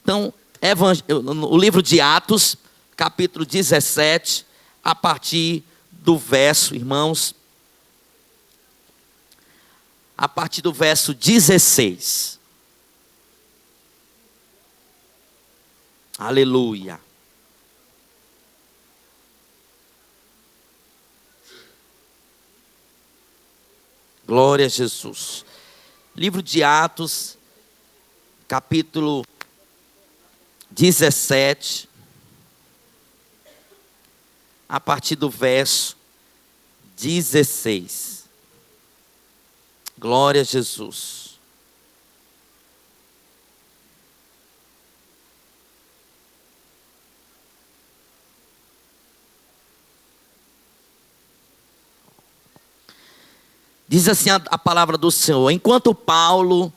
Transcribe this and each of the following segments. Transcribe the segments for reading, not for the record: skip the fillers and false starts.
Então, o livro de Atos, capítulo 17, a partir do verso, irmãos, a partir do verso 16. Aleluia. Glória a Jesus. Livro de Atos, capítulo 17, a partir do verso 16. Glória a Jesus. Diz assim a palavra do Senhor: enquanto Paulo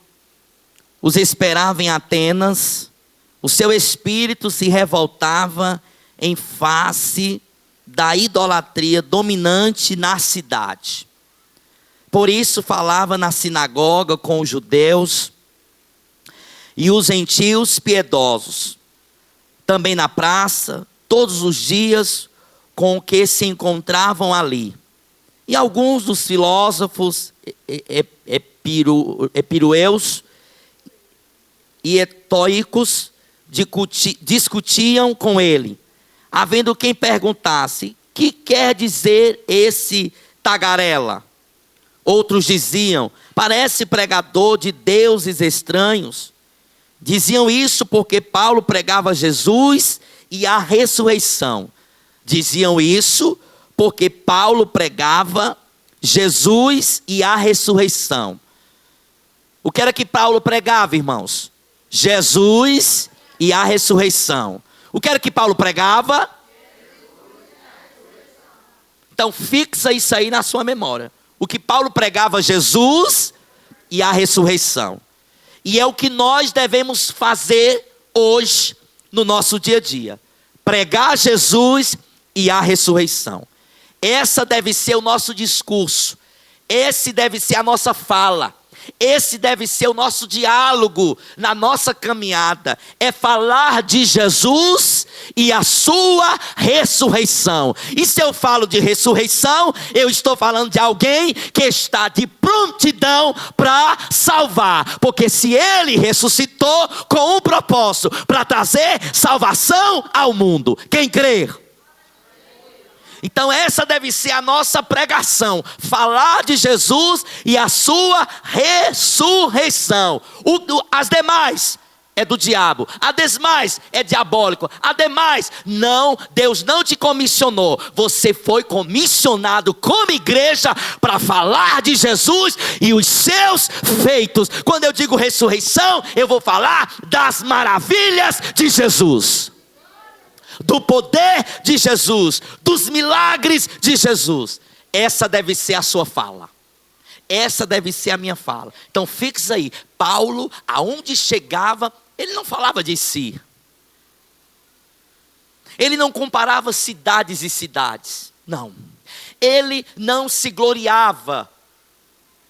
os esperava em Atenas, o seu espírito se revoltava em face da idolatria dominante na cidade. Por isso falava na sinagoga com os judeus e os gentios piedosos, também na praça, todos os dias com o que se encontravam ali. E alguns dos filósofos epicureus e estoicos discutiam com ele, havendo quem perguntasse: que quer dizer esse tagarela? Outros diziam: parece pregador de deuses estranhos. Diziam isso porque Paulo pregava Jesus e a ressurreição. Diziam isso porque Paulo pregava Jesus e a ressurreição. O que era que Paulo pregava, irmãos? Jesus e a ressurreição. O que era que Paulo pregava? Então fixa isso aí na sua memória. O que Paulo pregava, Jesus e a ressurreição. E é o que nós devemos fazer hoje no nosso dia a dia. Pregar Jesus e a ressurreição. Essa deve ser o nosso discurso. Esse deve ser a nossa fala. Esse deve ser o nosso diálogo na nossa caminhada. É falar de Jesus e a sua ressurreição. E se eu falo de ressurreição, eu estou falando de alguém que está de prontidão para salvar. Porque se ele ressuscitou com um propósito, para trazer salvação ao mundo. Quem crê? Então essa deve ser a nossa pregação, falar de Jesus e a sua ressurreição. As demais é do diabo, as demais é diabólico, as demais não, Deus não te comissionou. Você foi comissionado como igreja para falar de Jesus e os seus feitos. Quando eu digo ressurreição, eu vou falar das maravilhas de Jesus, do poder de Jesus, dos milagres de Jesus. Essa deve ser a sua fala. Essa deve ser a minha fala. Então fixa aí, Paulo, aonde chegava, ele não falava de si. Ele não comparava cidades e cidades. Não. Ele não se gloriava.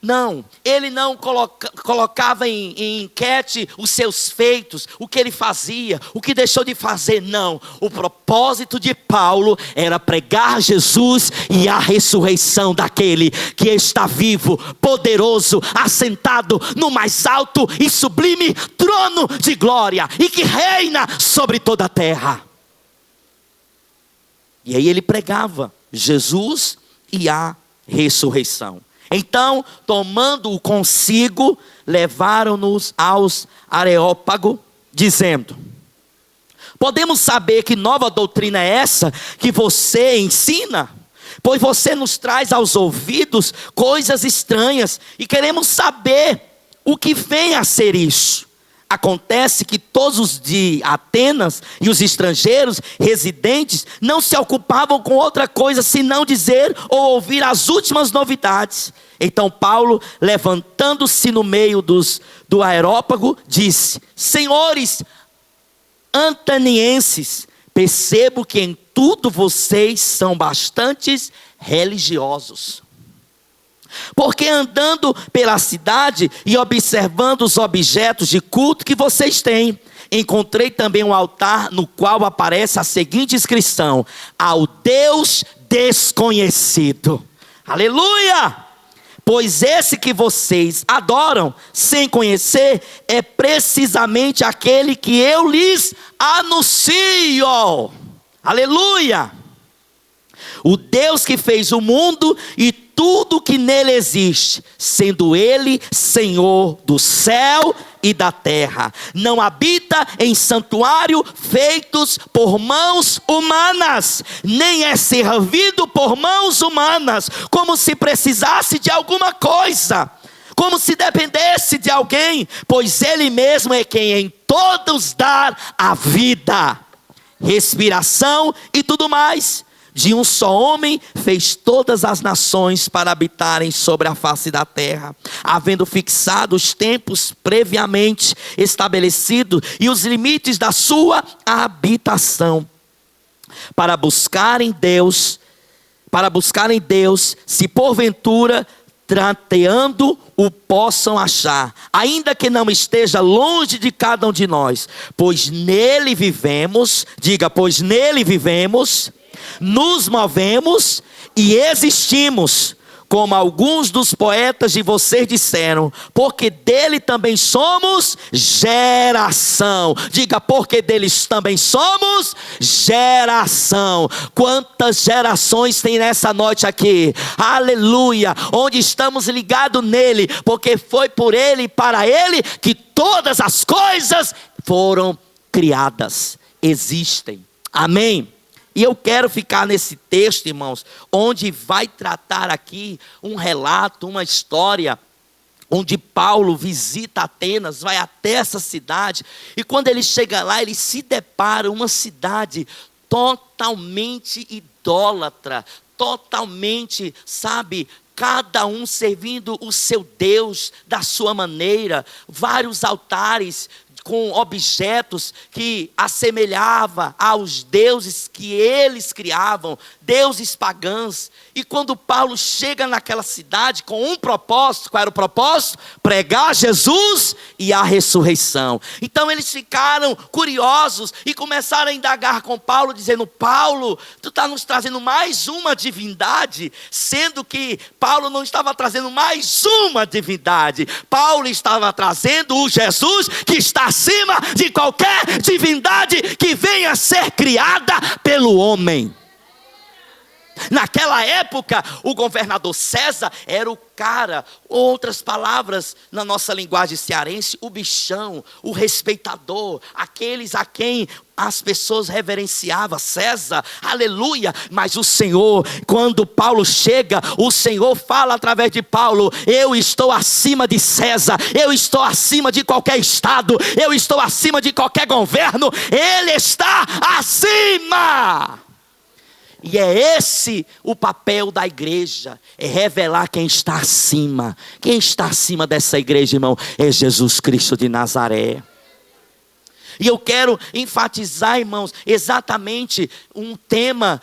Não, ele não colocava em enquete os seus feitos, o que ele fazia, o que deixou de fazer. Não, o propósito de Paulo era pregar Jesus e a ressurreição daquele que está vivo, poderoso, assentado no mais alto e sublime trono de glória e que reina sobre toda a terra. E aí ele pregava Jesus e a ressurreição. Então, tomando-o consigo, levaram-nos aos Areópago, dizendo: podemos saber que nova doutrina é essa que você ensina? Pois você nos traz aos ouvidos coisas estranhas e queremos saber o que vem a ser isso. Acontece que todos os de Atenas e os estrangeiros residentes não se ocupavam com outra coisa senão dizer ou ouvir as últimas novidades. Então Paulo, levantando-se no meio do Areópago, disse: senhores atenienses, percebo que em tudo vocês são bastante religiosos. Porque andando pela cidade e observando os objetos de culto que vocês têm, encontrei também um altar no qual aparece a seguinte inscrição: ao Deus desconhecido. Aleluia! Pois esse que vocês adoram sem conhecer é precisamente aquele que eu lhes anuncio. Aleluia! O Deus que fez o mundo e tudo que nele existe, sendo ele Senhor do céu e da terra. Não habita em santuário feitos por mãos humanas, nem é servido por mãos humanas, como se precisasse de alguma coisa, como se dependesse de alguém, pois ele mesmo é quem em todos dá a vida, respiração e tudo mais. De um só homem fez todas as nações para habitarem sobre a face da terra, havendo fixado os tempos previamente estabelecidos e os limites da sua habitação, para buscarem Deus, se porventura trateando o possam achar, ainda que não esteja longe de cada um de nós, pois nele vivemos, diga, pois nele vivemos, nos movemos e existimos, como alguns dos poetas de vocês disseram, porque dele também somos geração. Diga, porque deles também somos geração. Quantas gerações tem nessa noite aqui? Aleluia! Onde estamos ligados nele, porque foi por ele e para ele que todas as coisas foram criadas, existem. Amém? E eu quero ficar nesse texto, irmãos, onde vai tratar aqui um relato, uma história, onde Paulo visita Atenas, vai até essa cidade, e quando ele chega lá, ele se depara uma cidade totalmente idólatra, totalmente, sabe, cada um servindo o seu Deus da sua maneira, vários altares com objetos que assemelhava aos deuses que eles criavam, deuses pagãos. E quando Paulo chega naquela cidade com um propósito, qual era o propósito? Pregar Jesus e a ressurreição. Então eles ficaram curiosos e começaram a indagar com Paulo, dizendo: Paulo, tu está nos trazendo mais uma divindade, sendo que Paulo não estava trazendo mais uma divindade, Paulo estava trazendo o Jesus que está acima de qualquer divindade que venha a ser criada pelo homem. Naquela época, o governador César era o cara, outras palavras na nossa linguagem cearense, o bichão, o respeitador, aqueles a quem as pessoas reverenciavam, César, aleluia. Mas o Senhor, quando Paulo chega, o Senhor fala através de Paulo: eu estou acima de César, eu estou acima de qualquer estado, eu estou acima de qualquer governo, Ele está acima. E é esse o papel da igreja, é revelar quem está acima. Quem está acima dessa igreja, irmão, é Jesus Cristo de Nazaré. E eu quero enfatizar, irmãos, exatamente um tema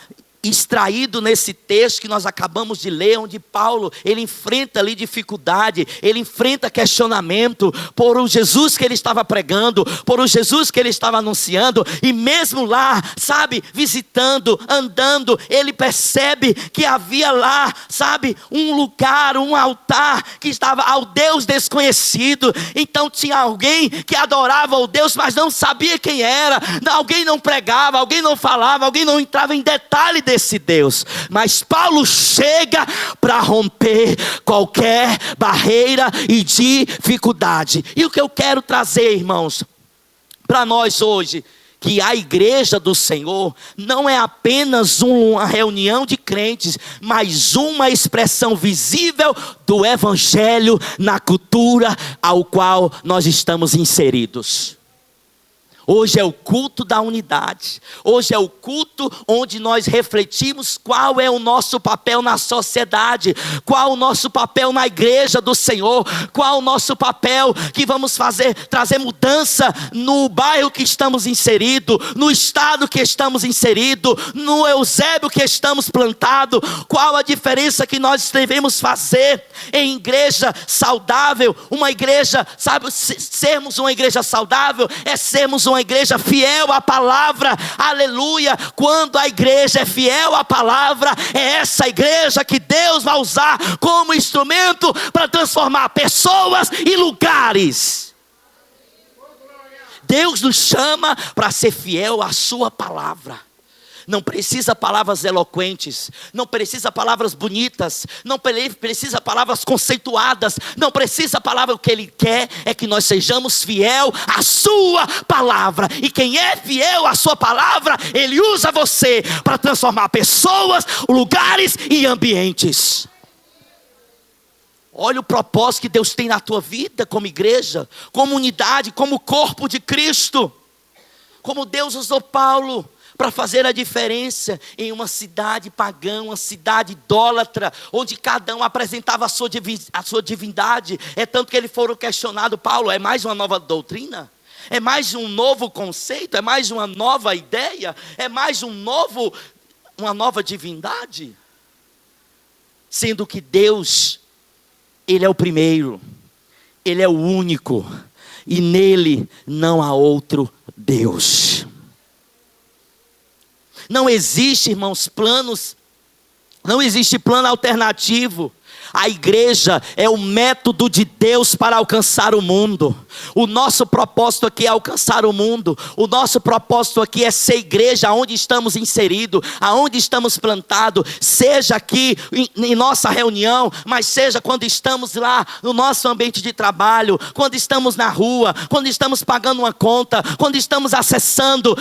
extraído nesse texto que nós acabamos de ler, onde Paulo, ele enfrenta ali dificuldade, ele enfrenta questionamento por o Jesus que ele estava pregando, por o Jesus que ele estava anunciando, e mesmo lá, sabe, visitando, andando, ele percebe que havia lá, sabe, um lugar, um altar que estava ao Deus desconhecido. Então tinha alguém que adorava o Deus, mas não sabia quem era, alguém não pregava, alguém não falava, alguém não entrava em detalhe desse Deus. Mas Paulo chega para romper qualquer barreira e dificuldade. E o que eu quero trazer, irmãos, para nós hoje, que a igreja do Senhor não é apenas uma reunião de crentes, mas uma expressão visível do evangelho na cultura ao qual nós estamos inseridos. Hoje é o culto da unidade. Hoje é o culto onde nós refletimos qual é o nosso papel na sociedade, qual o nosso papel na igreja do Senhor, qual o nosso papel que vamos fazer, trazer mudança no bairro que estamos inseridos, no estado que estamos inseridos, no Eusébio que estamos plantados, qual a diferença que nós devemos fazer em igreja saudável. Uma igreja, sabe, sermos uma igreja saudável é sermos uma uma igreja fiel à palavra, aleluia. Quando a igreja é fiel à palavra, é essa igreja que Deus vai usar como instrumento para transformar pessoas e lugares. Deus nos chama para ser fiel à sua palavra. Não precisa palavras eloquentes, não precisa palavras bonitas, não precisa palavras conceituadas, não precisa palavra. O que Ele quer é que nós sejamos fiel à sua palavra. E quem é fiel à sua palavra, Ele usa você para transformar pessoas, lugares e ambientes. Olha o propósito que Deus tem na tua vida como igreja, como unidade, como corpo de Cristo. Como Deus usou Paulo para fazer a diferença em uma cidade pagã, uma cidade idólatra, onde cada um apresentava a sua divindade. É tanto que eles foram questionados: Paulo, é mais uma nova doutrina? É mais um novo conceito? É mais uma nova ideia? É mais uma nova divindade? Sendo que Deus, Ele é o primeiro, Ele é o único, e nele não há outro Deus. Não existe, irmãos, não existe plano alternativo. A igreja é o método de Deus para alcançar o mundo. O nosso propósito aqui é alcançar o mundo. O nosso propósito aqui é ser igreja onde estamos inseridos, aonde estamos plantados. Seja aqui em nossa reunião, mas seja quando estamos lá no nosso ambiente de trabalho, quando estamos na rua, quando estamos pagando uma conta, quando estamos acessando,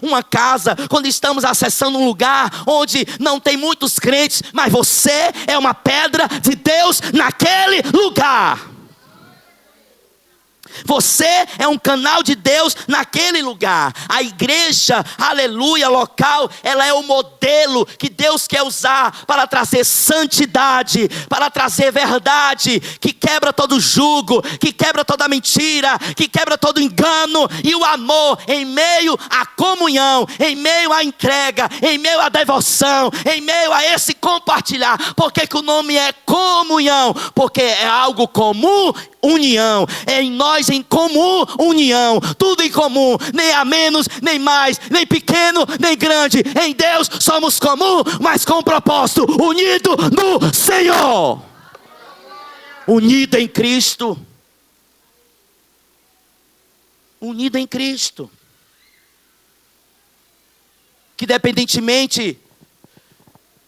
uma casa, quando estamos acessando um lugar onde não tem muitos crentes, mas você é uma pedra de Deus naquele lugar. Você é um canal de Deus naquele lugar. A igreja, aleluia, local, ela é o modelo que Deus quer usar para trazer santidade, para trazer verdade, que quebra todo jugo, que quebra toda mentira, que quebra todo engano, e o amor em meio à comunhão, em meio à entrega, em meio à devoção, em meio a esse compartilhar. Por que o nome é comunhão? Porque é algo comum. União, é em nós em comum união, tudo em comum, nem a menos, nem mais, nem pequeno, nem grande. Em Deus somos comum, mas com propósito, unido no Senhor, unido em Cristo, unido em Cristo, que independentemente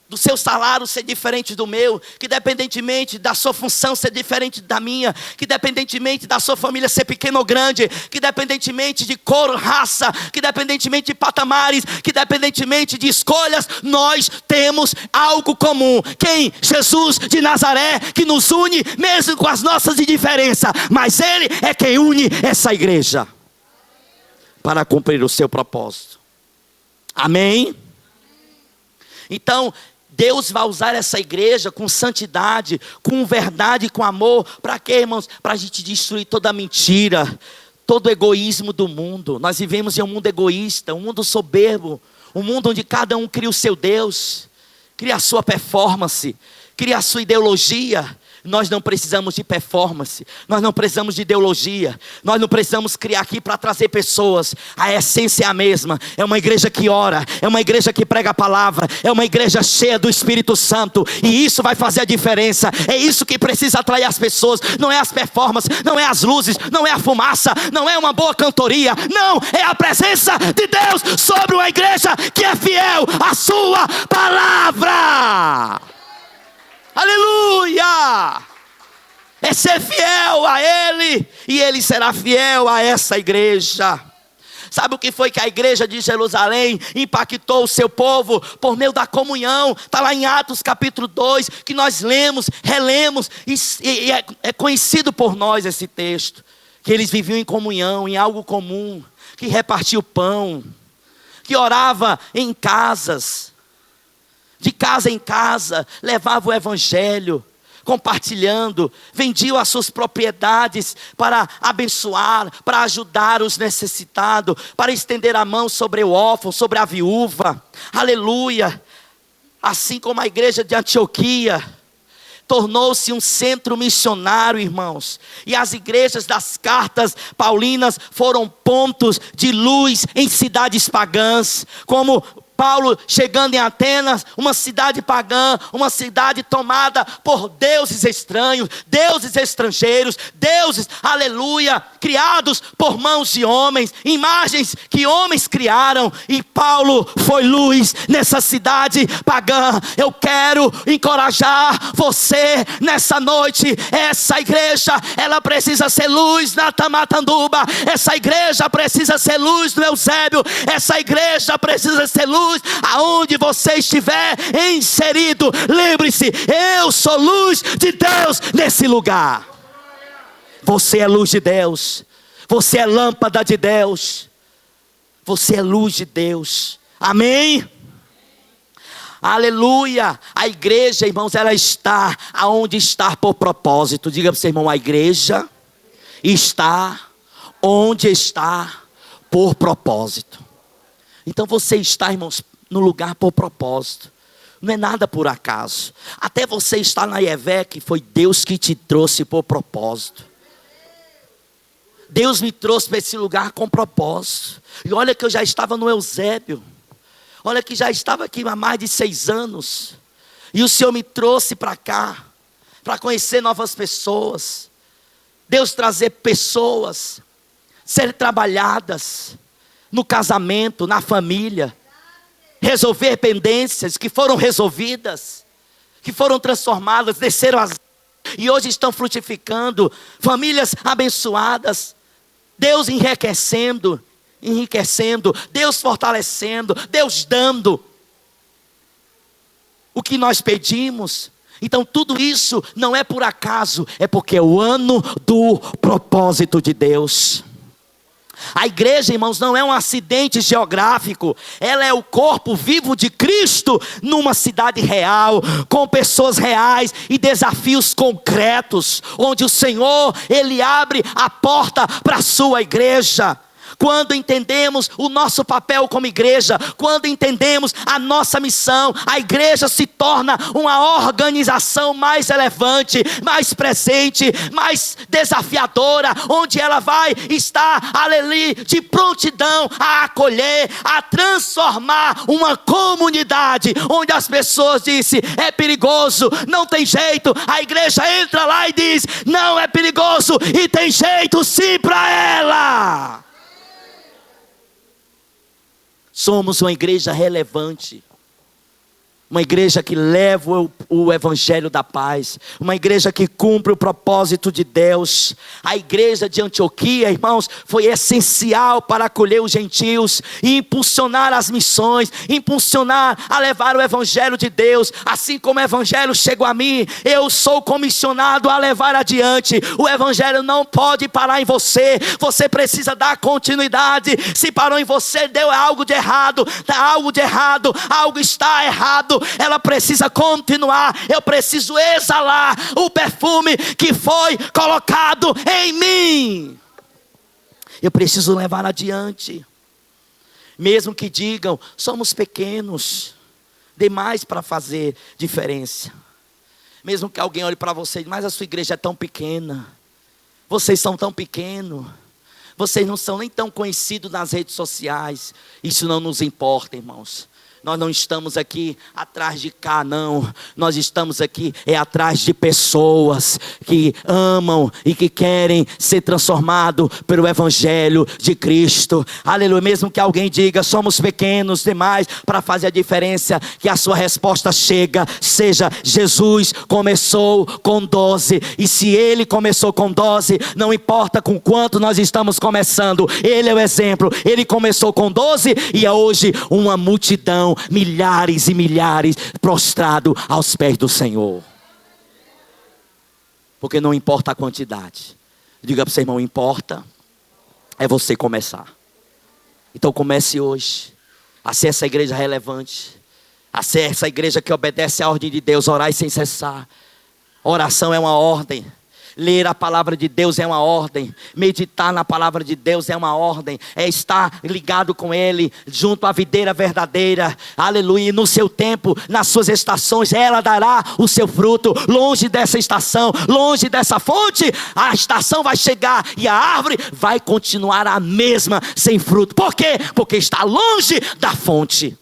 do seu salário ser diferente do meu, que independentemente da sua função ser diferente da minha, que independentemente da sua família ser pequena ou grande, que independentemente de cor, raça, que independentemente de patamares, que independentemente de escolhas, nós temos algo comum. Quem? Jesus de Nazaré, que nos une mesmo com as nossas diferenças, mas Ele é quem une essa igreja para cumprir o seu propósito. Amém? Então, Deus vai usar essa igreja com santidade, com verdade, com amor. Para quê, irmãos? Para a gente destruir toda a mentira, todo o egoísmo do mundo. Nós vivemos em um mundo egoísta, um mundo soberbo, um mundo onde cada um cria o seu Deus, cria a sua performance, cria a sua ideologia. Nós não precisamos de performance, nós não precisamos de ideologia, nós não precisamos criar aqui para trazer pessoas. A essência é a mesma, é uma igreja que ora, é uma igreja que prega a palavra, é uma igreja cheia do Espírito Santo, e isso vai fazer a diferença. É isso que precisa atrair as pessoas, não é as performances, não é as luzes, não é a fumaça, não é uma boa cantoria, não, é a presença de Deus sobre uma igreja que é fiel à sua palavra. Aleluia! É ser fiel a Ele, e Ele será fiel a essa igreja. Sabe o que foi que a igreja de Jerusalém impactou o seu povo? Por meio da comunhão. Está lá em Atos capítulo 2, que nós lemos, relemos, e é conhecido por nós esse texto. Que eles viviam em comunhão, em algo comum, que repartia o pão, que orava em casas, de casa em casa, levava o evangelho, compartilhando, vendiam as suas propriedades para abençoar, para ajudar os necessitados, para estender a mão sobre o órfão, sobre a viúva. Aleluia! Assim como a igreja de Antioquia, tornou-se um centro missionário, irmãos. E as igrejas das cartas paulinas foram pontos de luz em cidades pagãs, como Paulo chegando em Atenas, uma cidade pagã, uma cidade tomada por deuses estranhos, deuses estrangeiros, deuses, aleluia, criados por mãos de homens, imagens que homens criaram, e Paulo foi luz nessa cidade pagã. Eu quero encorajar você nessa noite. Essa igreja, ela precisa ser luz na Tamatanduba, essa igreja precisa ser luz no Eusébio, essa igreja precisa ser luz aonde você estiver inserido. Lembre-se, eu sou luz de Deus nesse lugar. Você é luz de Deus, você é lâmpada de Deus, você é luz de Deus, amém? Aleluia. A igreja, irmãos, ela está aonde está por propósito. Diga para o seu irmão: a igreja está onde está por propósito. Então você está, irmãos, no lugar por propósito. Não é nada por acaso. Até você estar na IEVEC, foi Deus que te trouxe por propósito. Deus me trouxe para esse lugar com propósito. E olha que eu já estava no Eusébio. Olha que já estava aqui há mais de 6 anos. E o Senhor me trouxe para cá, para conhecer novas pessoas. Deus trazer pessoas, ser trabalhadas no casamento, na família. Resolver pendências que foram resolvidas, que foram transformadas, desceram as... e hoje estão frutificando. Famílias abençoadas. Deus enriquecendo, Deus fortalecendo, Deus dando o que nós pedimos. Então tudo isso não é por acaso, é porque é o ano do propósito de Deus. A igreja, irmãos, não é um acidente geográfico. Ela é o corpo vivo de Cristo numa cidade real, com pessoas reais e desafios concretos, onde o Senhor, Ele abre a porta para a sua igreja. Quando entendemos o nosso papel como igreja, quando entendemos a nossa missão, a igreja se torna uma organização mais relevante, mais presente, mais desafiadora, onde ela vai estar, aleluia, de prontidão a acolher, a transformar uma comunidade, onde as pessoas dizem: é perigoso, não tem jeito. A igreja entra lá e diz: não é perigoso e tem jeito sim para ela. Somos uma igreja relevante, uma igreja que leva o evangelho da paz, uma igreja que cumpre o propósito de Deus. A igreja de Antioquia, irmãos, foi essencial para acolher os gentios e impulsionar as missões, impulsionar a levar o evangelho de Deus. Assim como o evangelho chegou a mim, eu sou comissionado a levar adiante. O evangelho não pode parar em você, você precisa dar continuidade. Se parou em você, deu algo de errado, algo está errado. Ela precisa continuar. Eu preciso exalar o perfume que foi colocado em mim. Eu preciso levar adiante. Mesmo que digam: somos pequenos demais para fazer diferença. Mesmo que alguém olhe para você e diga: mas a sua igreja é tão pequena, vocês são tão pequenos, vocês não são nem tão conhecidos nas redes sociais. Isso não nos importa, irmãos. Nós não estamos aqui atrás de cá, não. Nós estamos aqui atrás de pessoas que amam e que querem ser transformados pelo evangelho de Cristo. Aleluia. Mesmo que alguém diga: somos pequenos demais para fazer a diferença, que a sua resposta seja: Jesus começou com 12. E se Ele começou com 12, não importa com quanto nós estamos começando, Ele é o exemplo. Ele começou com 12 e é hoje uma multidão, milhares e milhares prostrado aos pés do Senhor. Porque não importa a quantidade. Diga para o seu irmão: importa é você começar. Então comece hoje a ser essa igreja relevante, a ser essa igreja que obedece à ordem de Deus. Orai sem cessar. Oração é uma ordem. Ler a palavra de Deus é uma ordem. Meditar na palavra de Deus é uma ordem. É estar ligado com Ele, junto à videira verdadeira. Aleluia. E no seu tempo, nas suas estações, ela dará o seu fruto. Longe dessa estação, longe dessa fonte, a estação vai chegar e a árvore vai continuar a mesma, sem fruto. Por quê? Porque está longe da fonte.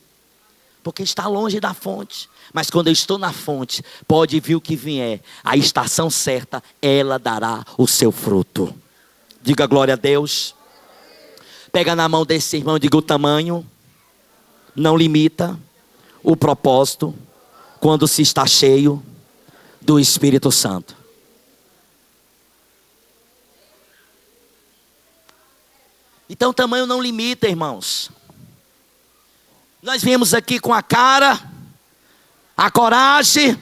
Porque está longe da fonte. Mas quando eu estou na fonte, pode vir o que vier, a estação certa, ela dará o seu fruto. Diga glória a Deus. Pega na mão desse irmão e diga: o tamanho não limita o propósito quando se está cheio do Espírito Santo. Então o tamanho não limita, irmãos. Nós viemos aqui com a cara, a coragem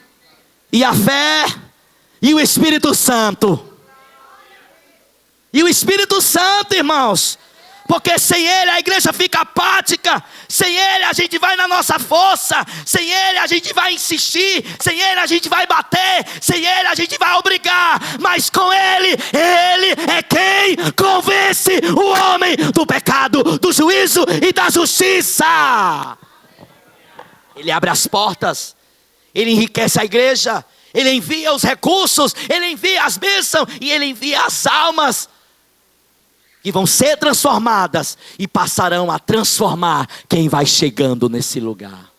e a fé e o Espírito Santo. E o Espírito Santo, irmãos, porque sem Ele a igreja fica apática. Sem Ele a gente vai na nossa força. Sem Ele a gente vai insistir. Sem Ele a gente vai bater. Sem Ele a gente vai obrigar. Mas com Ele, Ele é quem convence o homem do pecado, do juízo e da justiça. Ele abre as portas. Ele enriquece a igreja. Ele envia os recursos. Ele envia as bênçãos. E Ele envia as almas que vão ser transformadas e passarão a transformar quem vai chegando nesse lugar.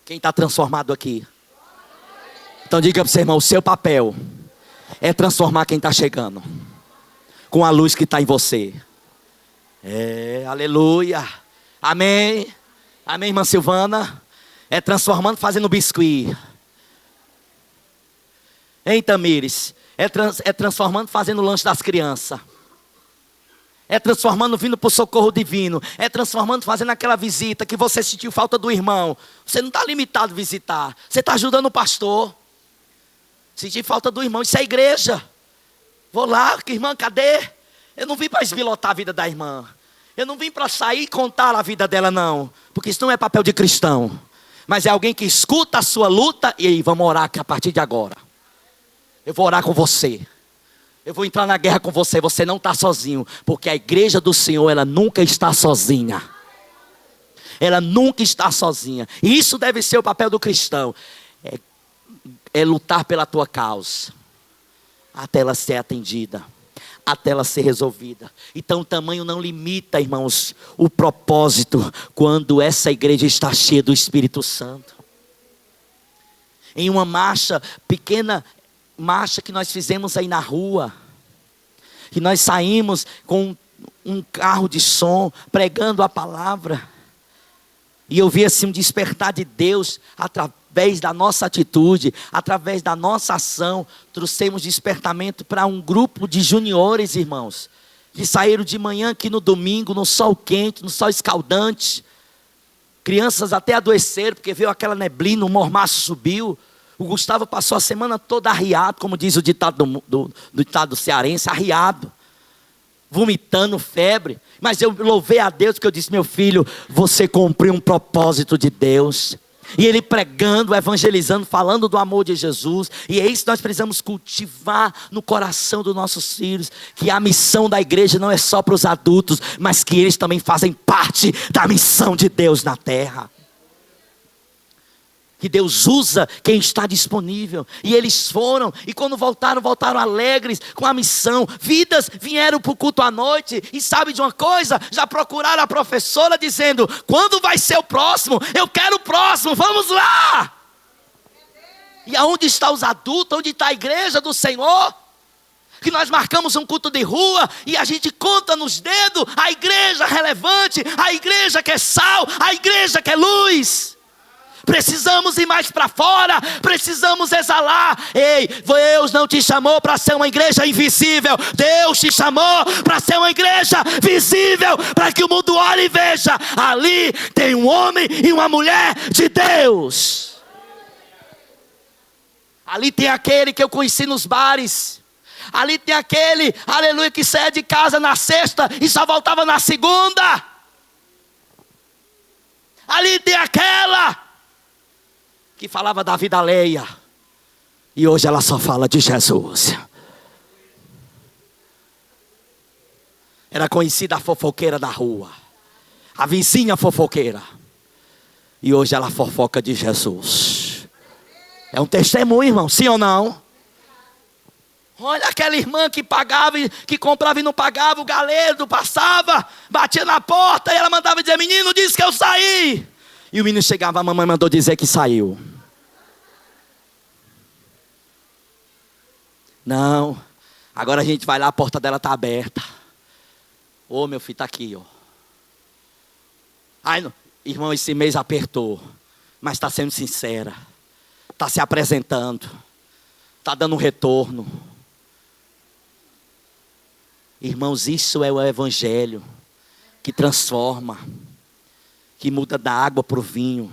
Quem está transformado aqui? Então diga para o seu irmão: o seu papel é transformar quem está chegando com a luz que está em você. Aleluia. Amém. Amém, irmã Silvana. É transformando, fazendo biscuit. Hein, Tamires? É transformando, fazendo o lanche das crianças. É transformando, vindo para o socorro divino. É transformando, fazendo aquela visita que você sentiu falta do irmão. Você não está limitado a visitar. Você está ajudando o pastor. Sentir falta do irmão, isso é igreja. Vou lá, irmã, cadê? Eu não vim para esbilotar a vida da irmã. Eu não vim para sair e contar a vida dela, não. Porque isso não é papel de cristão. Mas é alguém que escuta a sua luta. E aí, vamos orar aqui a partir de agora. Eu vou orar com você. Eu vou entrar na guerra com você. Você não está sozinho. Porque a igreja do Senhor, ela nunca está sozinha. Ela nunca está sozinha. E isso deve ser o papel do cristão. É lutar pela tua causa. Até ela ser atendida. Até ela ser resolvida. Então o tamanho não limita, irmãos, o propósito. Quando essa igreja está cheia do Espírito Santo. Em uma marcha, pequena marcha que nós fizemos aí na rua, que nós saímos com um carro de som, pregando a palavra, e eu vi assim um despertar de Deus, através da nossa atitude, através da nossa ação, trouxemos despertamento para um grupo de juniores, irmãos, que saíram de manhã aqui no domingo, no sol quente, no sol escaldante, crianças até adoeceram, porque veio aquela neblina, o mormaço subiu. O Gustavo passou a semana toda arriado, como diz o ditado do ditado cearense, arriado, vomitando, febre. Mas eu louvei a Deus, porque eu disse: meu filho, você cumpriu um propósito de Deus. E ele pregando, evangelizando, falando do amor de Jesus. E é isso que nós precisamos cultivar no coração dos nossos filhos. Que a missão da igreja não é só para os adultos, mas que eles também fazem parte da missão de Deus na terra. Que Deus usa quem está disponível. E eles foram, e quando voltaram alegres com a missão. Vidas vieram para o culto à noite. E sabe de uma coisa? Já procuraram a professora dizendo: quando vai ser o próximo? Eu quero o próximo, vamos lá. E aonde estão os adultos? Onde está a igreja do Senhor? Que nós marcamos um culto de rua e a gente conta nos dedos a igreja relevante, a igreja que é sal, a igreja que é luz. Precisamos ir mais para fora, precisamos exalar. Ei, Deus não te chamou para ser uma igreja invisível. Deus te chamou para ser uma igreja visível, para que o mundo olhe e veja: ali tem um homem e uma mulher de Deus. Ali tem aquele que eu conheci nos bares. Ali tem aquele, aleluia, que saía de casa na sexta e só voltava na segunda. Ali tem aquela que falava da vida alheia, e hoje ela só fala de Jesus. Era conhecida a fofoqueira da rua, a vizinha fofoqueira. E hoje ela fofoca de Jesus. É um testemunho, irmão, sim ou não? Olha aquela irmã que pagava, que comprava e não pagava, o galedo passava, batia na porta e ela mandava dizer: menino, disse que eu saí. E o menino chegava, a mamãe mandou dizer que saiu. Não, agora a gente vai lá, a porta dela está aberta. Ô, meu filho, está aqui, ó. Ai, irmão, esse mês apertou, mas está sendo sincera, está se apresentando, está dando um retorno. Irmãos, isso é o evangelho que transforma, que muda da água para o vinho.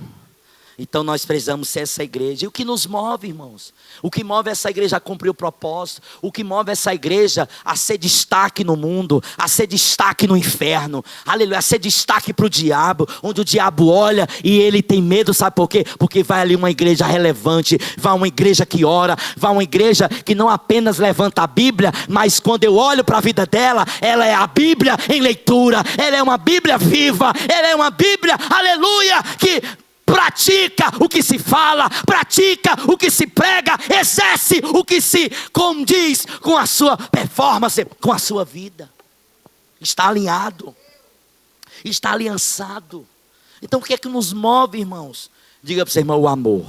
Então nós precisamos ser essa igreja. E o que nos move, irmãos? O que move essa igreja a cumprir o propósito? O que move essa igreja a ser destaque no mundo, a ser destaque no inferno, aleluia, a ser destaque para o diabo, onde o diabo olha e ele tem medo, sabe por quê? Porque vai ali uma igreja relevante, vai uma igreja que ora, vai uma igreja que não apenas levanta a Bíblia, mas quando eu olho para a vida dela, ela é a Bíblia em leitura, ela é uma Bíblia viva, ela é uma Bíblia, aleluia, que pratica o que se fala, pratica o que se prega, exerce o que se condiz com a sua performance, com a sua vida. Está alinhado, está aliançado. Então o que é que nos move, irmãos? Diga para o seu irmão: o amor.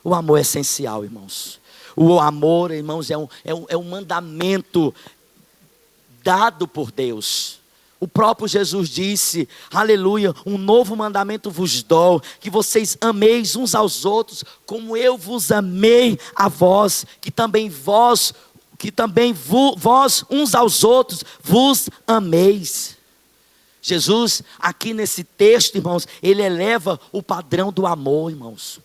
O amor é essencial, irmãos. O amor, irmãos, é um mandamento dado por Deus. O próprio Jesus disse, aleluia, um novo mandamento vos dou, que vocês ameis uns aos outros, como eu vos amei a vós, que também vós uns aos outros vos ameis. Jesus, aqui nesse texto, irmãos, ele eleva o padrão do amor, irmãos.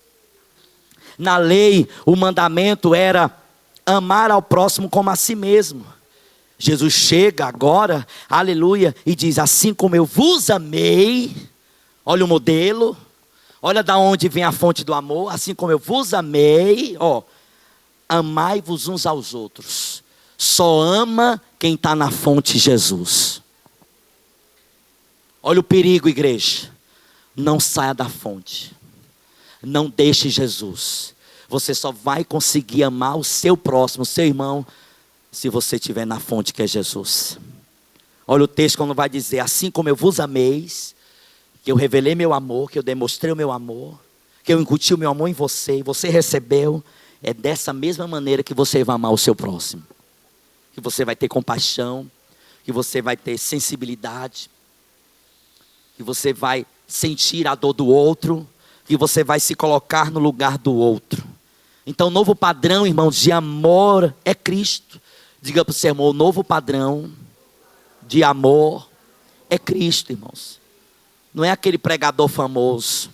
Na lei, o mandamento era amar ao próximo como a si mesmo. Jesus chega agora, aleluia, e diz: assim como eu vos amei, olha o modelo, olha da onde vem a fonte do amor, assim como eu vos amei, ó, amai-vos uns aos outros. Só ama quem está na fonte Jesus. Olha o perigo, igreja. Não saia da fonte, não deixe Jesus. Você só vai conseguir amar o seu próximo, o seu irmão, se você estiver na fonte que é Jesus. Olha o texto quando vai dizer: assim como eu vos ameis, que eu revelei meu amor, que eu demonstrei o meu amor, que eu incuti o meu amor em você, e você recebeu, é dessa mesma maneira que você vai amar o seu próximo. Que você vai ter compaixão, que você vai ter sensibilidade, que você vai sentir a dor do outro, que você vai se colocar no lugar do outro. Então o novo padrão, irmãos, de amor é Cristo. Diga para o seu irmão: o novo padrão de amor é Cristo, irmãos. Não é aquele pregador famoso,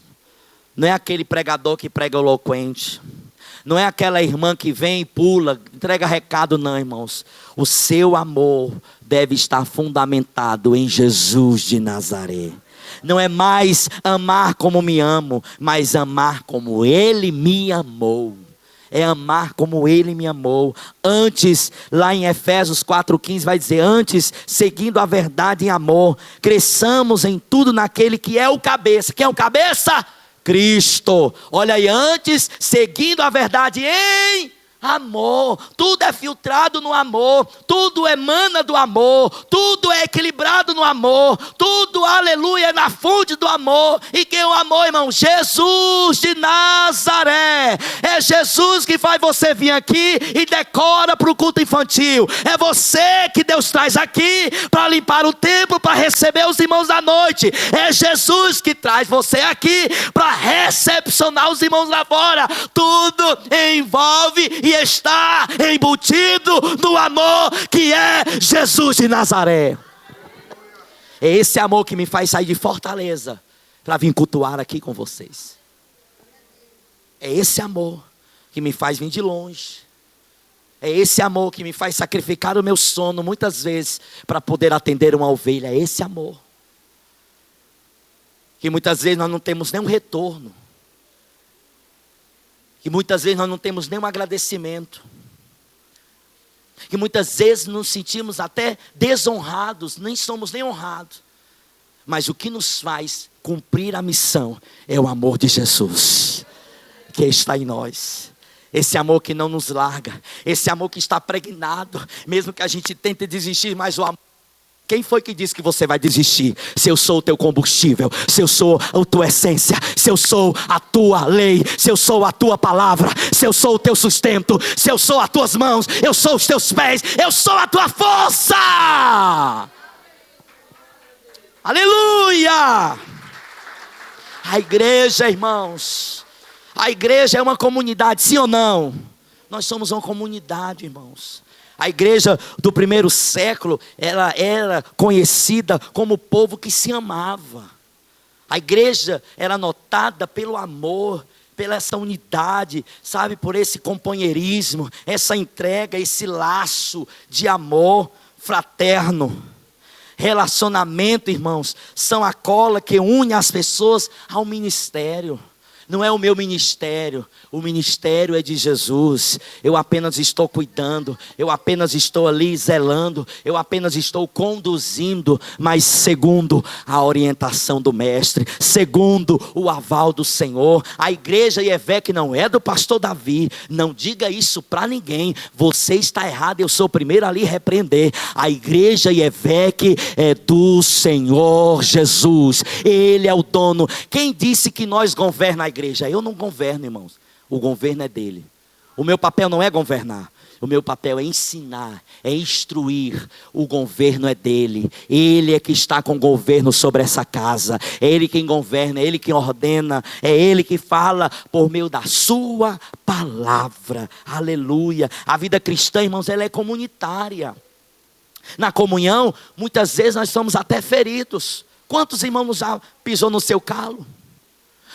não é aquele pregador que prega eloquente, não é aquela irmã que vem e pula, entrega recado, não, irmãos. O seu amor deve estar fundamentado em Jesus de Nazaré. Não é mais amar como me amo, mas amar como Ele me amou. É amar como Ele me amou. Antes, lá em Efésios 4,15 vai dizer: antes, seguindo a verdade em amor, cresçamos em tudo naquele que é o cabeça. Quem é o cabeça? Cristo. Olha aí, antes, seguindo a verdade em amor. Tudo é filtrado no amor, tudo emana do amor, tudo é equilibrado no amor, tudo, aleluia, é na fonte do amor. E quem é o amor, irmão? Jesus de Nazaré. É Jesus que faz você vir aqui e decora para o culto infantil. É você que Deus traz aqui para limpar o templo, para receber os irmãos da noite. É Jesus que traz você aqui para recepcionar os irmãos lá fora. Tudo envolve e está embutido no amor que é Jesus de Nazaré. É esse amor que me faz sair de Fortaleza para vir cultuar aqui com vocês. É esse amor que me faz vir de longe. É esse amor que me faz sacrificar o meu sono muitas vezes para poder atender uma ovelha. É esse amor que muitas vezes nós não temos nenhum retorno, que muitas vezes nós não temos nenhum agradecimento. que muitas vezes nos sentimos até desonrados, nem somos nem honrados. Mas o que nos faz cumprir a missão é o amor de Jesus, que está em nós. Esse amor que não nos larga, esse amor que está pregnado, mesmo que a gente tente desistir, mas o amor. Quem foi que disse que você vai desistir? Se eu sou o teu combustível, se eu sou a tua essência, se eu sou a tua lei, se eu sou a tua palavra, se eu sou o teu sustento, se eu sou as tuas mãos, eu sou os teus pés, eu sou a tua força. Aleluia! A igreja, irmãos, a igreja é uma comunidade, sim ou não? Nós somos uma comunidade, irmãos. A igreja do primeiro século, ela era conhecida como o povo que se amava. A igreja era notada pelo amor, pela essa unidade, sabe, por esse companheirismo, essa entrega, esse laço de amor fraterno. Relacionamento, irmãos, são a cola que une as pessoas ao ministério. Não é o meu ministério, o ministério é de Jesus. Eu apenas estou cuidando, eu apenas estou ali zelando, eu apenas estou conduzindo, mas segundo a orientação do mestre, segundo o aval do Senhor. A igreja IEVEC não é do pastor Davi, não diga isso para ninguém, você está errado, eu sou o primeiro a lhe repreender. A igreja IEVEC é do Senhor Jesus, Ele é o dono. Quem disse que nós governamos a igreja? Eu não governo, irmãos. O governo é dele. O meu papel não é governar. O meu papel é ensinar, é instruir. O governo é dele. Ele é que está com o governo sobre essa casa. É ele quem governa, é ele quem ordena. É ele que fala por meio da sua palavra. Aleluia. A vida cristã, irmãos, ela é comunitária. Na comunhão, muitas vezes nós somos até feridos. Quantos irmãos já pisou no seu calo?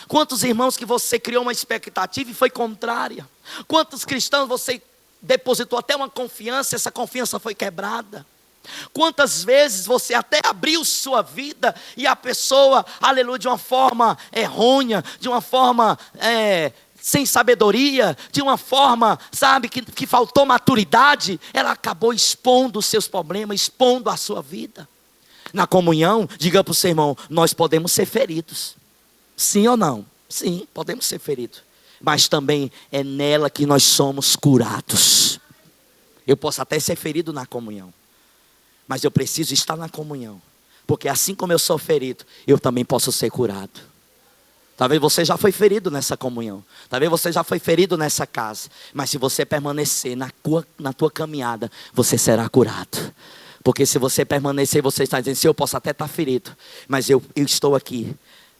Quantos irmãos que você criou uma expectativa e foi contrária? Quantos cristãos você depositou até uma confiança, essa confiança foi quebrada? Quantas vezes você até abriu sua vida e a pessoa, aleluia, de uma forma errônea, de uma forma sem sabedoria, de uma forma, sabe, que faltou maturidade, ela acabou expondo os seus problemas, expondo a sua vida. Na comunhão, diga para o seu irmão, nós podemos ser feridos. Sim ou não? Sim, podemos ser feridos. Mas também é nela que nós somos curados. Eu posso até ser ferido na comunhão, mas eu preciso estar na comunhão. Porque assim como eu sou ferido, eu também posso ser curado. Talvez você já foi ferido nessa comunhão. Talvez você já foi ferido nessa casa. Mas se você permanecer na tua caminhada, você será curado. Porque se você permanecer, você está dizendo, eu posso até estar ferido, mas eu estou aqui.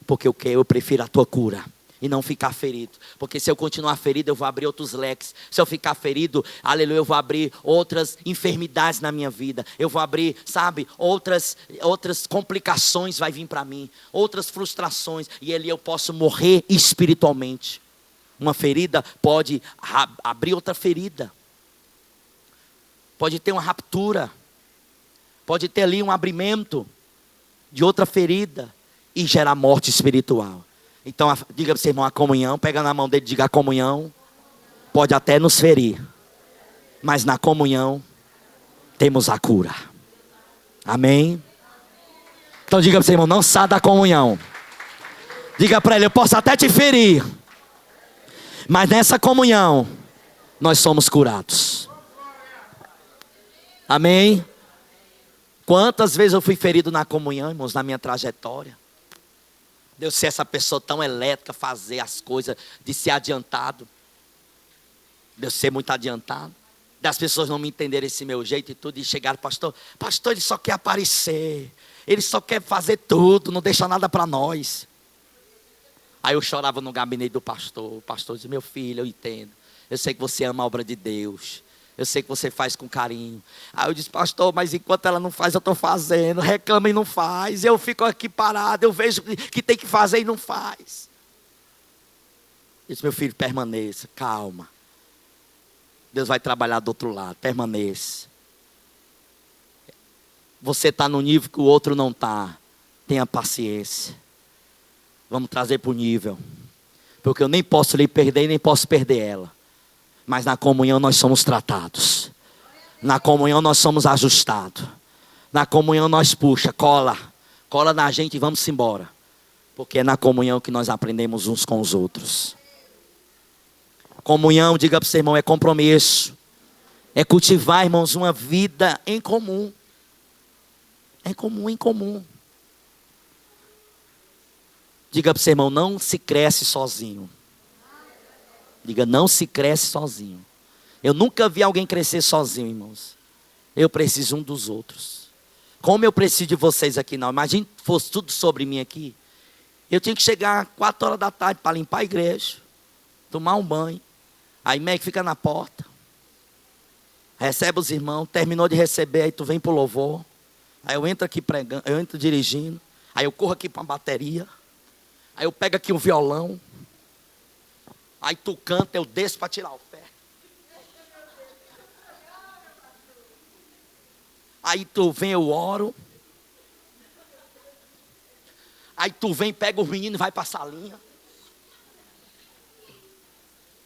Porque eu prefiro a tua cura e não ficar ferido. Porque se eu continuar ferido, eu vou abrir outros leques. Se eu ficar ferido, aleluia, eu vou abrir outras enfermidades na minha vida. Eu vou abrir, sabe, outras complicações vai vir para mim. Outras frustrações. E ali eu posso morrer espiritualmente. Uma ferida pode abrir outra ferida. Pode ter uma ruptura. Pode ter ali um abrimento de outra ferida. E gerar morte espiritual. Então, diga para o seu irmão, a comunhão, pega na mão dele e diga, a comunhão pode até nos ferir, mas na comunhão temos a cura. Amém? Então diga para o seu irmão, não saia da comunhão. Diga para ele, eu posso até te ferir, mas nessa comunhão nós somos curados. Amém? Quantas vezes eu fui ferido na comunhão, irmãos, na minha trajetória. De eu ser essa pessoa tão elétrica, fazer as coisas, de ser adiantado. De eu ser muito adiantado. Das pessoas não me entenderem esse meu jeito e tudo. E chegaram, pastor, ele só quer aparecer. Ele só quer fazer tudo, não deixa nada para nós. Aí eu chorava no gabinete do pastor. O pastor dizia, meu filho, eu entendo. Eu sei que você ama a obra de Deus. Eu sei que você faz com carinho. Aí eu disse, pastor, mas enquanto ela não faz, eu estou fazendo. Reclama e não faz. Eu fico aqui parado, eu vejo que tem que fazer e não faz. Eu disse, meu filho, permaneça, calma. Deus vai trabalhar do outro lado, permaneça. Você está no nível que o outro não está. Tenha paciência. Vamos trazer para o nível. Porque eu nem posso lhe perder e nem posso perder ela. Mas na comunhão nós somos tratados. Na comunhão nós somos ajustados. Na comunhão nós puxa, cola na gente e vamos embora. Porque é na comunhão que nós aprendemos uns com os outros. Comunhão, diga para o seu irmão, é compromisso. É cultivar, irmãos, uma vida em comum. Em comum. Diga para o seu irmão, não se cresce sozinho. Diga, não se cresce sozinho. Eu nunca vi alguém crescer sozinho, irmãos. Eu preciso um dos outros. Como eu preciso de vocês aqui, não. Imagina que fosse tudo sobre mim aqui. Eu tinha que chegar 4 horas da tarde para limpar a igreja, tomar um banho. Aí Meg fica na porta, recebe os irmãos, terminou de receber, aí tu vem para o louvor. Aí eu entro aqui pregando, eu entro dirigindo. Aí eu corro aqui para a bateria. Aí eu pego aqui o violão. Aí tu canta, eu desço para tirar o pé. Aí tu vem, eu oro. Aí tu vem, pega os meninos e vai para a salinha.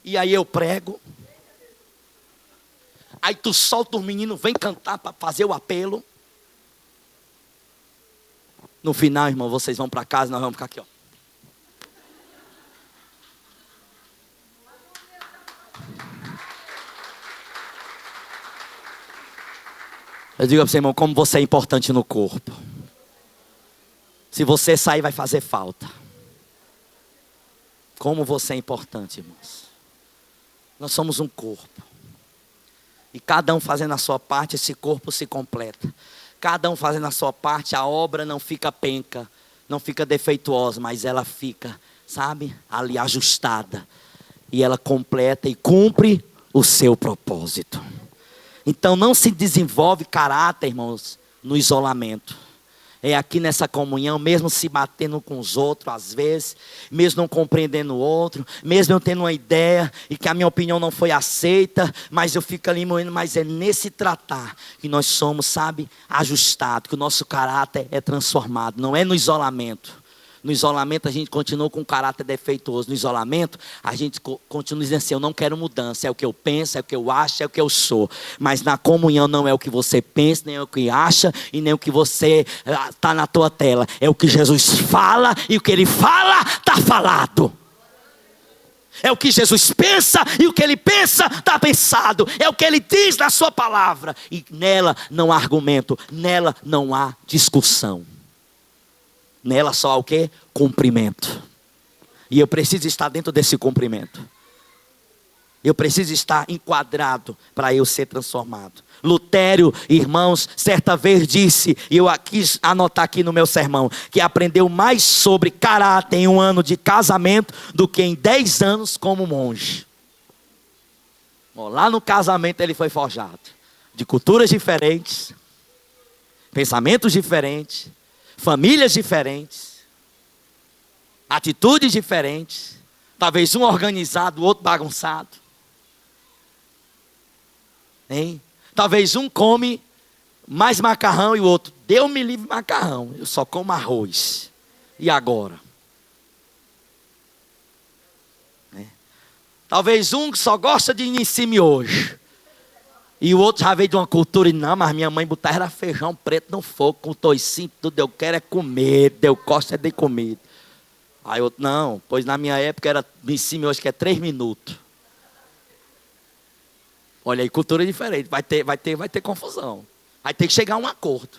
E aí eu prego. Aí tu solta os meninos, vem cantar para fazer o apelo. No final, irmão, vocês vão para casa, nós vamos ficar aqui, ó. Eu digo para você, irmão, como você é importante no corpo. Se você sair, vai fazer falta. Como você é importante, irmãos. Nós somos um corpo. E cada um fazendo a sua parte, esse corpo se completa. Cada um fazendo a sua parte, a obra não fica penca, não fica defeituosa, mas ela fica, sabe, ali ajustada. E ela completa e cumpre o seu propósito. Então não se desenvolve caráter, irmãos, no isolamento. É aqui nessa comunhão, mesmo se batendo com os outros às vezes, mesmo não compreendendo o outro, mesmo eu tendo uma ideia e que a minha opinião não foi aceita, mas eu fico ali moendo, mas é nesse tratar que nós somos, sabe, ajustados, que o nosso caráter é transformado, não é no isolamento. No isolamento a gente continua com um caráter defeituoso. No isolamento a gente continua dizendo assim, eu não quero mudança. É o que eu penso, é o que eu acho, é o que eu sou. Mas na comunhão não é o que você pensa, nem é o que acha e nem o que você está na tua tela. É o que Jesus fala e o que Ele fala está falado. É o que Jesus pensa e o que Ele pensa está pensado. É o que Ele diz na sua palavra. E nela não há argumento, nela não há discussão. Nela só há o quê? Cumprimento. E eu preciso estar dentro desse cumprimento. Eu preciso estar enquadrado para eu ser transformado. Lutero, irmãos, certa vez disse, e eu quis anotar aqui no meu sermão, que aprendeu mais sobre caráter em 1 ano de casamento do que em 10 anos como monge. Bom, lá no casamento ele foi forjado. De culturas diferentes, pensamentos diferentes, famílias diferentes, atitudes diferentes, talvez um organizado, o outro bagunçado, hein? Talvez um come mais macarrão e o outro, Deus me livre macarrão, eu só como arroz, e agora? Talvez um só gosta de ensino miojo, e o outro já veio de uma cultura e não, mas minha mãe botava era feijão preto no fogo, com toicinho, tudo eu quero é comer, eu gosto é de comida. Aí outro, não, pois na minha época era ensino hoje que é 3 minutos. Olha aí, cultura diferente, vai ter confusão. Vai ter que chegar a um acordo.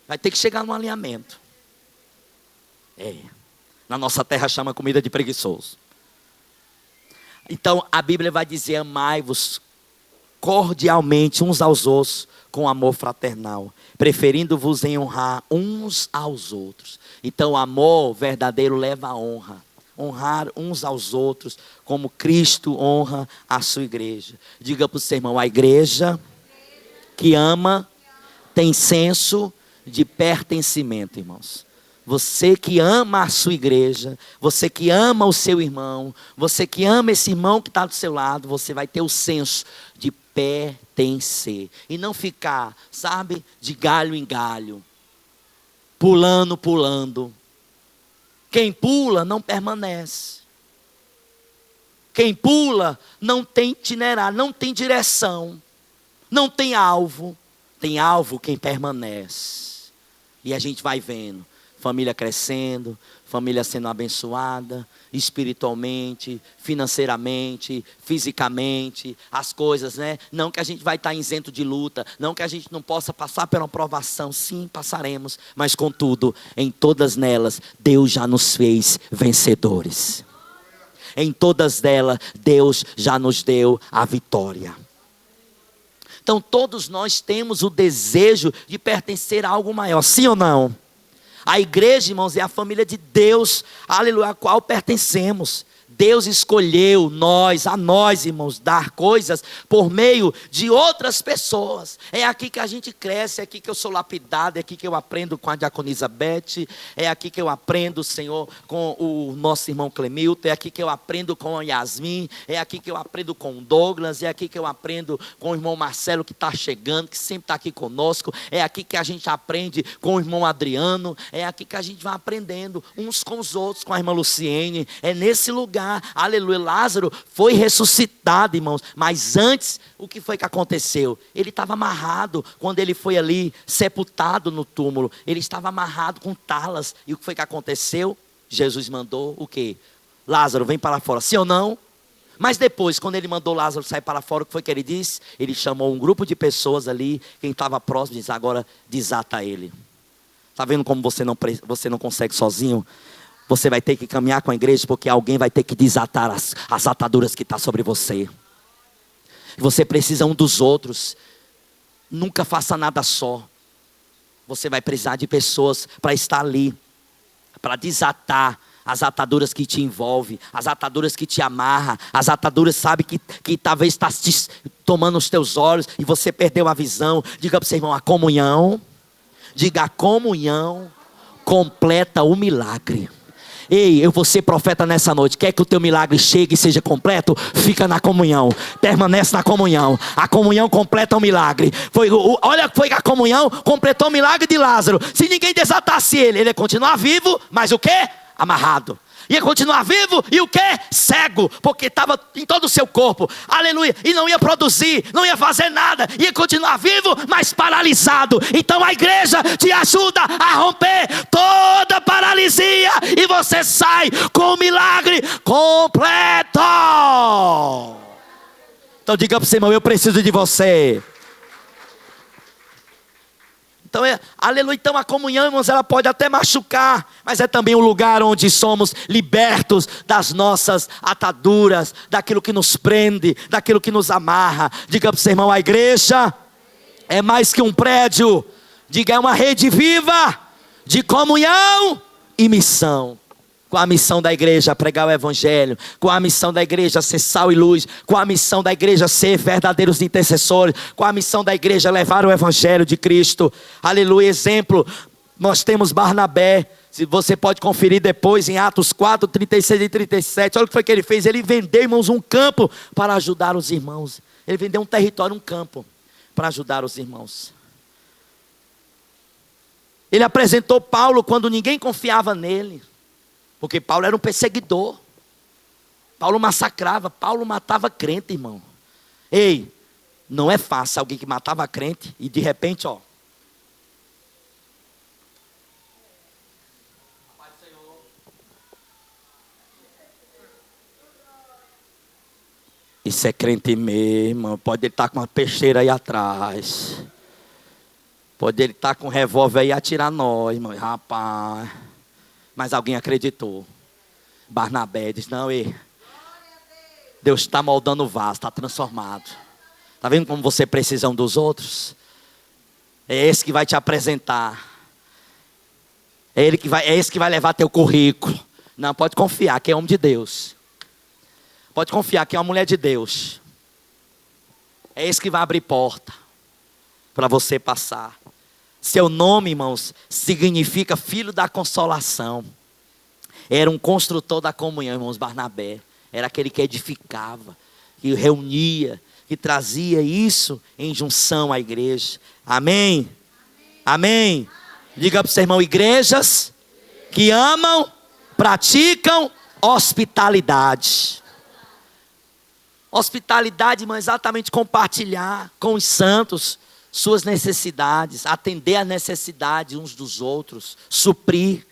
Vai ter que chegar num alinhamento. Na nossa terra chama comida de preguiçoso. Então a Bíblia vai dizer, amai-vos cordialmente uns aos outros com amor fraternal, preferindo-vos em honrar uns aos outros. Então o amor verdadeiro leva a honra. Honrar uns aos outros como Cristo honra a sua igreja. Diga para o seu irmão, a igreja que ama tem senso de pertencimento, irmãos. Você que ama a sua igreja, você que ama o seu irmão, você que ama esse irmão que está do seu lado, você vai ter o senso de pertencer. E não ficar, sabe, de galho em galho, pulando. Quem pula não permanece. Quem pula não tem itinerário, não tem direção. não tem alvo. Tem alvo quem permanece. E a gente vai vendo família crescendo, família sendo abençoada, espiritualmente, financeiramente, fisicamente, as coisas, né? Não que a gente vai estar isento de luta, não que a gente não possa passar por uma provação, sim, passaremos, mas contudo, em todas nelas, Deus já nos fez vencedores. Em todas elas, Deus já nos deu a vitória. Então todos nós temos o desejo de pertencer a algo maior, sim ou não? A igreja, irmãos, é a família de Deus, aleluia, a qual pertencemos. Deus escolheu a nós, irmãos, dar coisas por meio de outras pessoas. É aqui que a gente cresce, é aqui que eu sou lapidado, é aqui que eu aprendo com a diaconisa Beth, é aqui que eu aprendo, Senhor, com o nosso irmão Clemilton, é aqui que eu aprendo com a Yasmin, é aqui que eu aprendo com o Douglas, é aqui que eu aprendo com o irmão Marcelo que está chegando, que sempre está aqui conosco, é aqui que a gente aprende com o irmão Adriano, é aqui que a gente vai aprendendo uns com os outros, com a irmã Luciene, é nesse lugar. Aleluia, Lázaro foi ressuscitado, irmãos, mas antes, o que foi que aconteceu? Ele estava amarrado, quando ele foi ali, sepultado no túmulo, ele estava amarrado com talas, e o que foi que aconteceu? Jesus mandou o quê? Lázaro, vem para fora, sim ou não? Mas depois, quando ele mandou Lázaro sair para fora, o que foi que ele disse? Ele chamou um grupo de pessoas ali, quem estava próximo, disse, agora desata ele. Está vendo como você não consegue sozinho? Você vai ter que caminhar com a igreja, porque alguém vai ter que desatar as ataduras que estão sobre você. Você precisa um dos outros. Nunca faça nada só. Você vai precisar de pessoas para estar ali, para desatar as ataduras que te envolvem, as ataduras que te amarram, as ataduras, sabe, que talvez está te tomando os teus olhos e você perdeu a visão. Diga para o seu irmão, a comunhão completa o milagre. Ei, eu vou ser profeta nessa noite. Quer que o teu milagre chegue e seja completo? Fica na comunhão, permanece na comunhão. A comunhão completa o milagre. Olha, foi que a comunhão completou o milagre de Lázaro. Se ninguém desatasse ele ia continuar vivo, mas o quê? Amarrado. Ia continuar vivo e o quê? Cego, porque estava em todo o seu corpo, aleluia, e não ia produzir, não ia fazer nada, ia continuar vivo, mas paralisado. Então a igreja te ajuda a romper toda paralisia, e você sai com o milagre completo. Então diga para o seu irmão, eu preciso de você. Então, aleluia, então a comunhão, irmãos, ela pode até machucar, mas é também um lugar onde somos libertos das nossas ataduras, daquilo que nos prende, daquilo que nos amarra. Diga para o seu irmão, a igreja é mais que um prédio, diga, é uma rede viva de comunhão e missão. Com a missão da igreja pregar o evangelho, com a missão da igreja ser sal e luz, com a missão da igreja ser verdadeiros intercessores, com a missão da igreja levar o evangelho de Cristo. Aleluia, exemplo, nós temos Barnabé, você pode conferir depois em Atos 4, 36 e 37, olha o que foi que ele fez, ele vendeu, irmãos, um campo para ajudar os irmãos, ele vendeu um território, um campo, para ajudar os irmãos. Ele apresentou Paulo quando ninguém confiava nele, porque Paulo era um perseguidor. Paulo massacrava, Paulo matava crente, irmão. Ei, não é fácil alguém que matava crente e de repente, ó. Isso é crente mesmo, pode ele estar com uma peixeira aí atrás. Pode ele estar com um revólver aí e atirar nós, irmão. Rapaz. Mas alguém acreditou. Barnabé disse, não, Deus está moldando o vaso, está transformado. Está vendo como você precisa um dos outros? É esse que vai te apresentar. É esse que vai levar teu currículo. Não, pode confiar que é homem de Deus. Pode confiar que é uma mulher de Deus. É esse que vai abrir porta para você passar. Seu nome, irmãos, significa filho da consolação. Era um construtor da comunhão, irmãos, Barnabé. Era aquele que edificava, que reunia, que trazia isso em junção à igreja. Amém? Amém? Diga para o seu irmão, igrejas que amam, praticam hospitalidade. Hospitalidade, irmão, é exatamente compartilhar com os santos suas necessidades, atender às necessidades uns dos outros, suprir.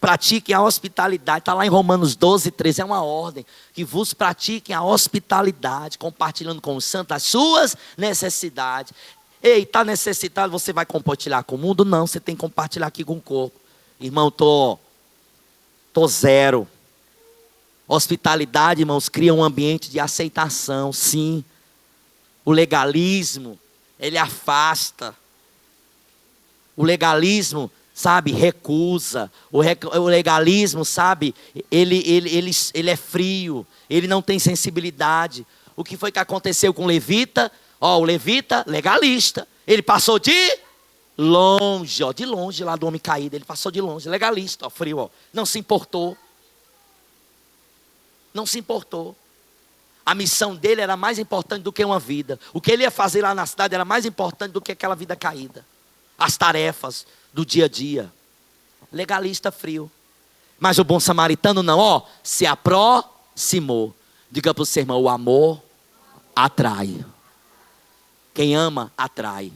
Pratiquem a hospitalidade, está lá em Romanos 12, 13, é uma ordem, que vos pratiquem a hospitalidade, compartilhando com os santos as suas necessidades. Ei, está necessitado, você vai compartilhar com o mundo? Não, você tem que compartilhar aqui com o corpo. Irmão, tô zero. Hospitalidade, irmãos, cria um ambiente de aceitação, sim. O legalismo, ele afasta. O legalismo, sabe, recusa. O legalismo, sabe, ele é frio. Ele não tem sensibilidade. O que foi que aconteceu com o levita? O levita, legalista. Ele passou de longe, de longe lá do homem caído. Ele passou de longe, legalista, frio, Não se importou. Não se importou. A missão dele era mais importante do que uma vida. O que ele ia fazer lá na cidade era mais importante do que aquela vida caída. As tarefas do dia a dia. Legalista frio. Mas o bom samaritano não, se aproximou. Diga para o seu irmão, o amor atrai. Quem ama, atrai.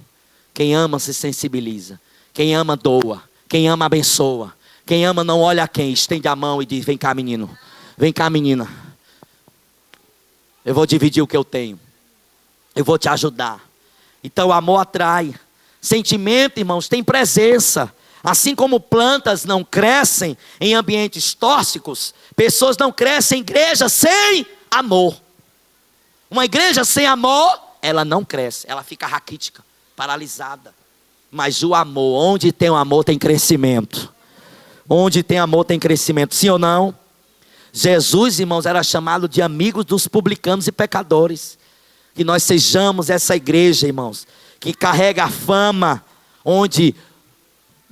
Quem ama, se sensibiliza. Quem ama, doa. Quem ama, abençoa. Quem ama, não olha a quem, estende a mão e diz, vem cá, menino. Vem cá, menina. Eu vou dividir o que eu tenho. Eu vou te ajudar. Então o amor atrai. Sentimento, irmãos, tem presença. Assim como plantas não crescem em ambientes tóxicos, pessoas não crescem em igreja sem amor. Uma igreja sem amor, ela não cresce. Ela fica raquítica, paralisada. Mas o amor, onde tem o amor tem crescimento. Onde tem amor tem crescimento, sim ou não? Jesus, irmãos, era chamado de amigos dos publicanos e pecadores. Que nós sejamos essa igreja, irmãos, que carrega a fama, onde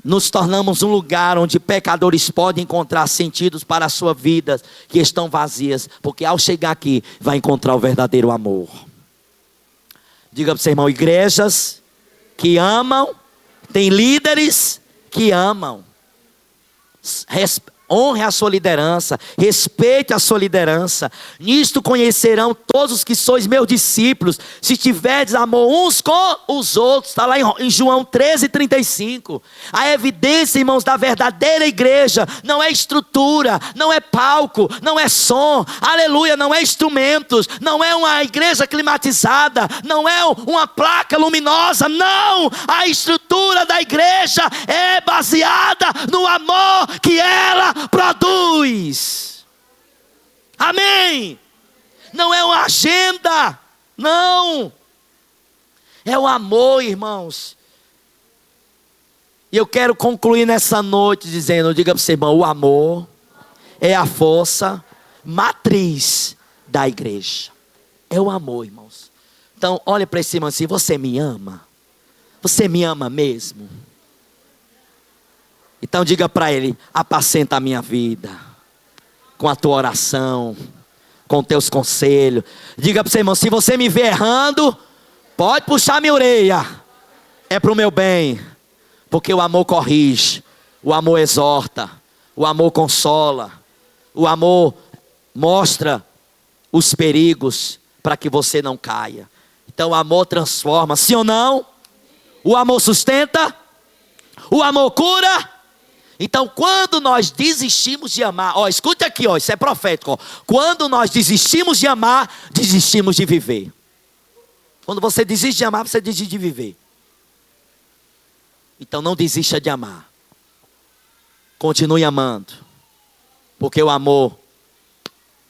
nos tornamos um lugar onde pecadores podem encontrar sentidos para a sua vida, que estão vazias, porque ao chegar aqui, vai encontrar o verdadeiro amor. Diga para o seu irmão, igrejas que amam, tem líderes que amam. Honre a sua liderança, respeite a sua liderança. Nisto conhecerão todos os que sois meus discípulos, se tiverdes amor uns com os outros. Está lá em João 13:35. A evidência, irmãos, da verdadeira igreja não é estrutura, não é palco, não é som, aleluia, não é instrumentos, não é uma igreja climatizada, não é uma placa luminosa, não. A estrutura da igreja é baseada no amor que ela produz. Amém. Não é uma agenda, não. É o amor, irmãos. E eu quero concluir nessa noite dizendo, diga para você, irmão, o amor é a força matriz da igreja. É o amor, irmãos. Então, olha para esse irmão assim, você me ama? Você me ama mesmo? Então diga para ele, apacenta a minha vida, com a tua oração, com teus conselhos. Diga para o seu irmão, se você me vê errando, pode puxar minha orelha, é para o meu bem. Porque o amor corrige, o amor exorta, o amor consola, o amor mostra os perigos para que você não caia. Então o amor transforma, sim ou não? O amor sustenta, o amor cura. Então, quando nós desistimos de amar, escute aqui, isso é profético. Quando nós desistimos de amar, desistimos de viver. Quando você desiste de amar, você desiste de viver. Então, não desista de amar. Continue amando. Porque o amor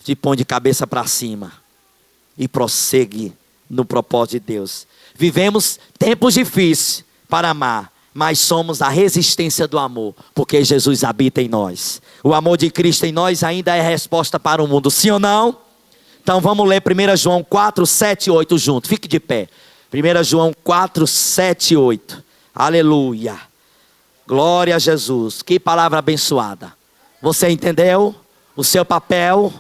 te põe de cabeça para cima e prossegue no propósito de Deus. Vivemos tempos difíceis para amar, mas somos a resistência do amor, porque Jesus habita em nós. O amor de Cristo em nós ainda é a resposta para o mundo, sim ou não? Então vamos ler 1 João 4, 7 e 8 junto. Fique de pé. 1 João 4, 7 e 8. Aleluia. Glória a Jesus. Que palavra abençoada. Você entendeu o seu papel?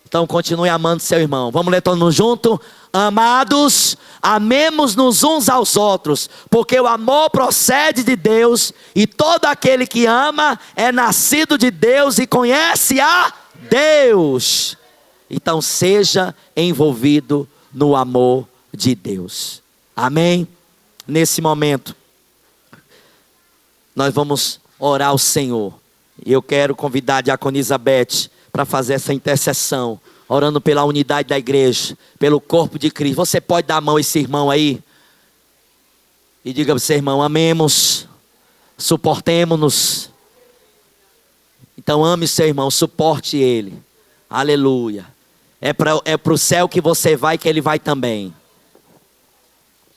Então continue amando seu irmão. Vamos ler todo mundo junto? Amados, amemos-nos uns aos outros, porque o amor procede de Deus, e todo aquele que ama é nascido de Deus e conhece a Deus. Então seja envolvido no amor de Deus. Amém? Nesse momento, nós vamos orar ao Senhor. E eu quero convidar a diaconisa Elizabeth para fazer essa intercessão, orando pela unidade da igreja, pelo corpo de Cristo. Você pode dar a mão a esse irmão aí? E diga para esse irmão: amemos, suportemos-nos. Então ame o seu irmão, suporte ele. Aleluia. É para o céu que você vai, que ele vai também.